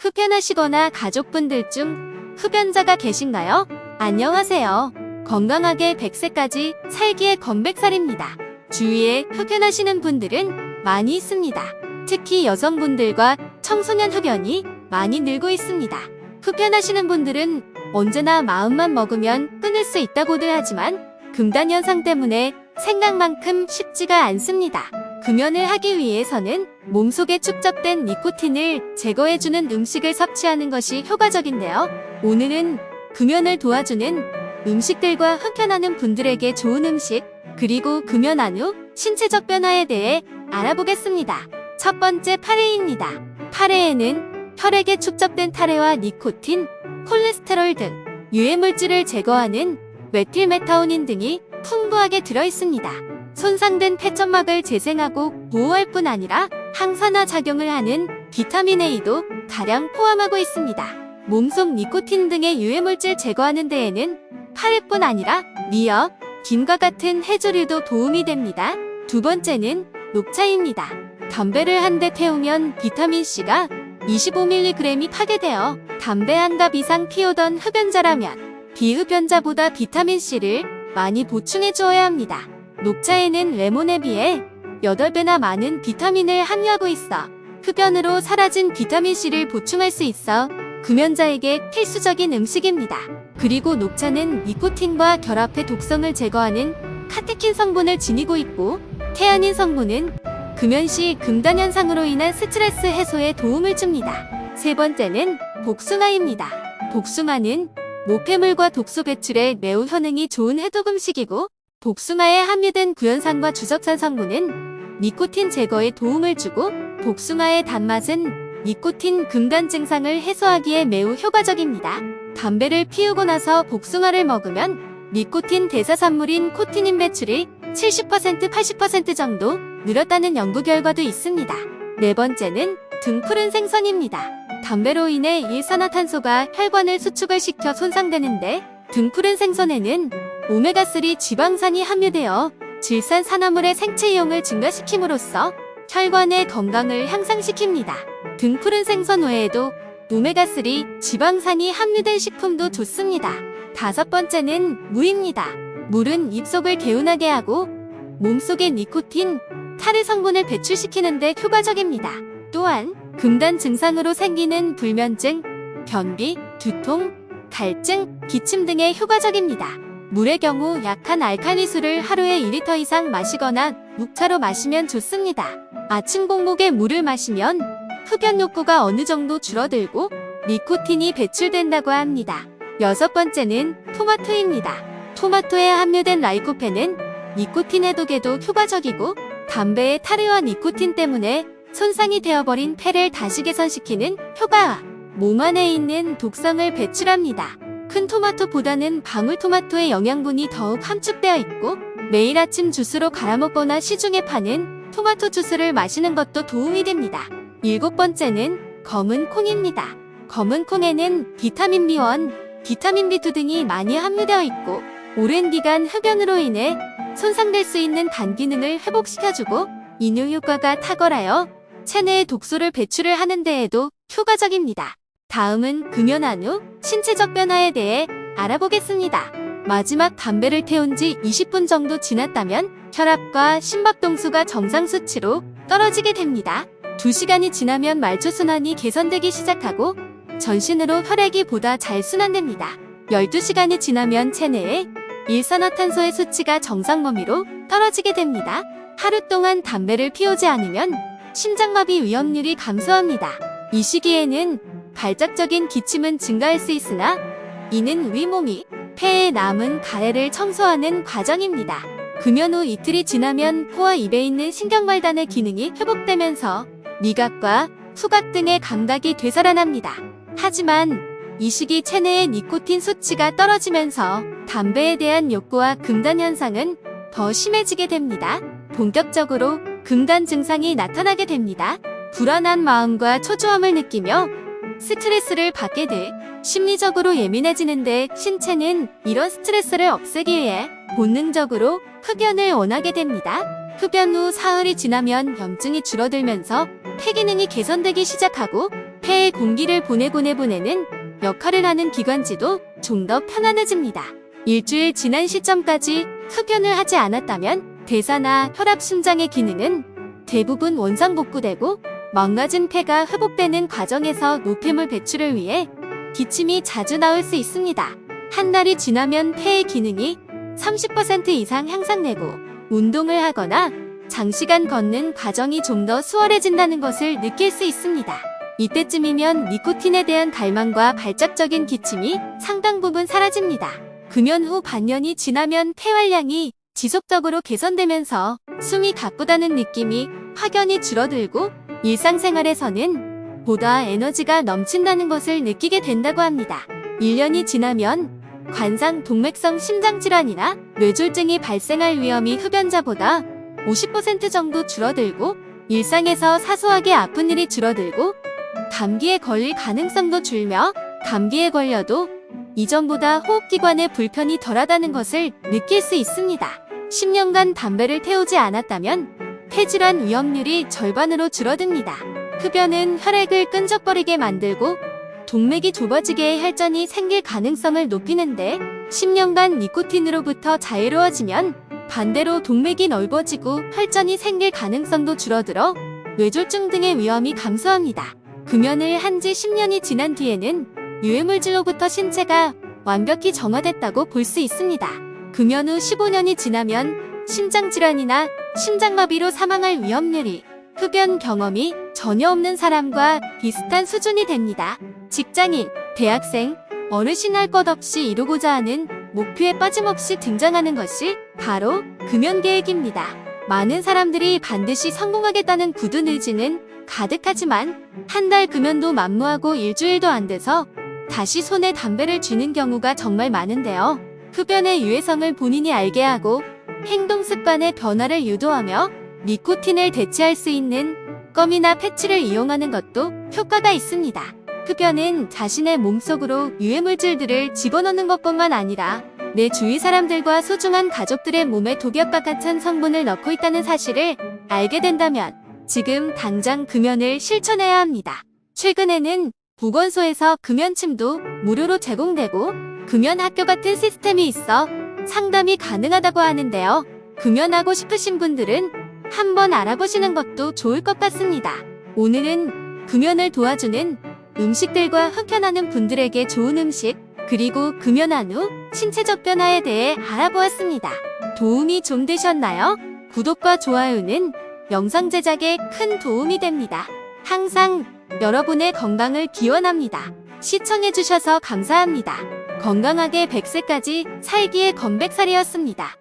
흡연하시거나 가족분들 중 흡연자가 계신가요? 안녕하세요. 건강하게 100세까지 살기의 건백살입니다. 주위에 흡연하시는 분들은 많이 있습니다. 특히 여성분들과 청소년 흡연이 많이 늘고 있습니다. 흡연하시는 분들은 언제나 마음만 먹으면 끊을 수 있다고들 하지만 금단 현상 때문에 생각만큼 쉽지가 않습니다. 금연을 하기 위해서는 몸속에 축적된 니코틴을 제거해주는 음식을 섭취하는 것이 효과적인데요. 오늘은 금연을 도와주는 음식들과 흡연하는 분들에게 좋은 음식, 그리고 금연한 후 신체적 변화에 대해 알아보겠습니다. 첫 번째, 파레입니다. 파레에는 혈액에 축적된 타레와 니코틴, 콜레스테롤 등 유해물질을 제거하는 메틸메타오닌 등이 풍부하게 들어있습니다. 손상된 폐점막을 재생하고 보호할 뿐 아니라 항산화 작용을 하는 비타민 A도 다량 포함하고 있습니다. 몸속 니코틴 등의 유해물질 제거하는 데에는 파레뿐 아니라 미역, 김과 같은 해조류도 도움이 됩니다. 두 번째는 녹차입니다. 담배를 한 대 태우면 비타민C가 25mg이 파괴되어 담배 한 갑 이상 피우던 흡연자라면 비흡연자보다 비타민C를 많이 보충해 주어야 합니다. 녹차에는 레몬에 비해 8배나 많은 비타민을 함유하고 있어 흡연으로 사라진 비타민C를 보충할 수 있어 금연자에게 필수적인 음식입니다. 그리고 녹차는 니코틴과 결합해 독성을 제거하는 카테킨 성분을 지니고 있고, 태아닌 성분은 금연 시 금단 현상으로 인한 스트레스 해소에 도움을 줍니다. 세 번째는 복숭아입니다. 복숭아는 노폐물과 독소 배출에 매우 효능이 좋은 해독 음식이고, 복숭아에 함유된 구연산과 주석산 성분은 니코틴 제거에 도움을 주고, 복숭아의 단맛은 니코틴 금단 증상을 해소하기에 매우 효과적입니다. 담배를 피우고 나서 복숭아를 먹으면 니코틴 대사산물인 코티닌 배출이 70% 80% 정도 늘었다는 연구 결과도 있습니다. 네 번째는 등푸른 생선입니다. 담배로 인해 일산화탄소가 혈관을 수축을 시켜 손상되는데, 등푸른 생선에는 오메가3 지방산이 함유되어 질산 산화물의 생체 이용을 증가시킴으로써 혈관의 건강을 향상시킵니다. 등푸른 생선 외에도 오메가3 지방산이 함유된 식품도 좋습니다. 다섯 번째는 무입니다. 물은 입속을 개운하게 하고 몸속의 니코틴, 타르 성분을 배출시키는 데 효과적입니다. 또한 금단 증상으로 생기는 불면증, 변비, 두통, 갈증, 기침 등에 효과적입니다. 물의 경우 약한 알칼리수를 하루에 2리터 이상 마시거나 묵차로 마시면 좋습니다. 아침 공복에 물을 마시면 흡연 욕구가 어느 정도 줄어들고 니코틴이 배출된다고 합니다. 여섯 번째는 토마토입니다. 토마토에 함유된 라이코펜은 니코틴 해독에도 효과적이고, 담배의 타르와 니코틴 때문에 손상이 되어버린 폐를 다시 개선시키는 효과와 몸 안에 있는 독성을 배출합니다. 큰 토마토보다는 방울토마토의 영양분이 더욱 함축되어 있고, 매일 아침 주스로 갈아먹거나 시중에 파는 토마토 주스를 마시는 것도 도움이 됩니다. 일곱 번째는 검은 콩입니다. 검은 콩에는 비타민 B1, 비타민 B2 등이 많이 함유되어 있고, 오랜 기간 흡연으로 인해 손상될 수 있는 간 기능을 회복시켜주고, 이뇨 효과가 탁월하여 체내의 독소를 배출을 하는 데에도 효과적입니다. 다음은 금연한 후 신체적 변화에 대해 알아보겠습니다. 마지막 담배를 태운 지 20분 정도 지났다면 혈압과 심박동수가 정상 수치로 떨어지게 됩니다. 2시간이 지나면 말초순환이 개선되기 시작하고 전신으로 혈액이 보다 잘 순환됩니다. 12시간이 지나면 체내에 일산화탄소의 수치가 정상 범위로 떨어지게 됩니다. 하루 동안 담배를 피우지 않으면 심장마비 위험률이 감소합니다. 이 시기에는 발작적인 기침은 증가할 수 있으나 이는 윗몸이 폐에 남은 가래를 청소하는 과정입니다. 금연 후 이틀이 지나면 코와 입에 있는 신경말단의 기능이 회복되면서 미각과 후각 등의 감각이 되살아납니다. 하지만 이 시기 체내의 니코틴 수치가 떨어지면서 담배에 대한 욕구와 금단 현상은 더 심해지게 됩니다. 본격적으로 금단 증상이 나타나게 됩니다. 불안한 마음과 초조함을 느끼며 스트레스를 받게 돼 심리적으로 예민해지는데, 신체는 이런 스트레스를 없애기 위해 본능적으로 흡연을 원하게 됩니다. 흡연 후 사흘이 지나면 염증이 줄어들면서 폐 기능이 개선되기 시작하고 폐에 공기를 보내는 역할을 하는 기관지도 좀 더 편안해집니다. 일주일 지난 시점까지 흡연을 하지 않았다면 대사나 혈압, 심장의 기능은 대부분 원상복구되고 망가진 폐가 회복되는 과정에서 노폐물 배출을 위해 기침이 자주 나올 수 있습니다. 한 달이 지나면 폐의 기능이 30% 이상 향상되고 운동을 하거나 장시간 걷는 과정이 좀 더 수월해진다는 것을 느낄 수 있습니다. 이때쯤이면 니코틴에 대한 갈망과 발작적인 기침이 상당 부분 사라집니다. 금연 후 반년이 지나면 폐활량이 지속적으로 개선되면서 숨이 가쁘다는 느낌이 확연히 줄어들고 일상생활에서는 보다 에너지가 넘친다는 것을 느끼게 된다고 합니다. 1년이 지나면 관상 동맥성 심장질환이나 뇌졸중이 발생할 위험이 흡연자보다 50% 정도 줄어들고 일상에서 사소하게 아픈 일이 줄어들고 감기에 걸릴 가능성도 줄며 감기에 걸려도 이전보다 호흡기관의 불편이 덜하다는 것을 느낄 수 있습니다. 10년간 담배를 태우지 않았다면 폐질환 위험률이 절반으로 줄어듭니다. 흡연은 혈액을 끈적거리게 만들고 동맥이 좁아지게 혈전이 생길 가능성을 높이는데 10년간 니코틴으로부터 자유로워지면 반대로 동맥이 넓어지고 혈전이 생길 가능성도 줄어들어 뇌졸중 등의 위험이 감소합니다. 금연을 한 지 10년이 지난 뒤에는 유해물질로부터 신체가 완벽히 정화됐다고 볼 수 있습니다. 금연 후 15년이 지나면 심장질환이나 심장마비로 사망할 위험률이 흡연 경험이 전혀 없는 사람과 비슷한 수준이 됩니다. 직장인, 대학생, 어르신 할 것 없이 이루고자 하는 목표에 빠짐없이 등장하는 것이 바로 금연 계획입니다. 많은 사람들이 반드시 성공하겠다는 굳은 의지는 가득하지만 한 달 금연도 만무하고 일주일도 안 돼서 다시 손에 담배를 쥐는 경우가 정말 많은데요. 흡연의 유해성을 본인이 알게 하고 행동 습관의 변화를 유도하며 니코틴을 대체할 수 있는 껌이나 패치를 이용하는 것도 효과가 있습니다. 흡연은 자신의 몸속으로 유해물질들을 집어넣는 것뿐만 아니라 내 주위 사람들과 소중한 가족들의 몸에 독약과 같은 성분을 넣고 있다는 사실을 알게 된다면 지금 당장 금연을 실천해야 합니다. 최근에는 보건소에서 금연침도 무료로 제공되고 금연학교 같은 시스템이 있어 상담이 가능하다고 하는데요. 금연하고 싶으신 분들은 한번 알아보시는 것도 좋을 것 같습니다. 오늘은 금연을 도와주는 음식들과 흡연하는 분들에게 좋은 음식, 그리고 금연한 후 신체적 변화에 대해 알아보았습니다. 도움이 좀 되셨나요? 구독과 좋아요는 영상 제작에 큰 도움이 됩니다. 항상 여러분의 건강을 기원합니다. 시청해주셔서 감사합니다. 건강하게 100세까지 살기의 건백살이었습니다.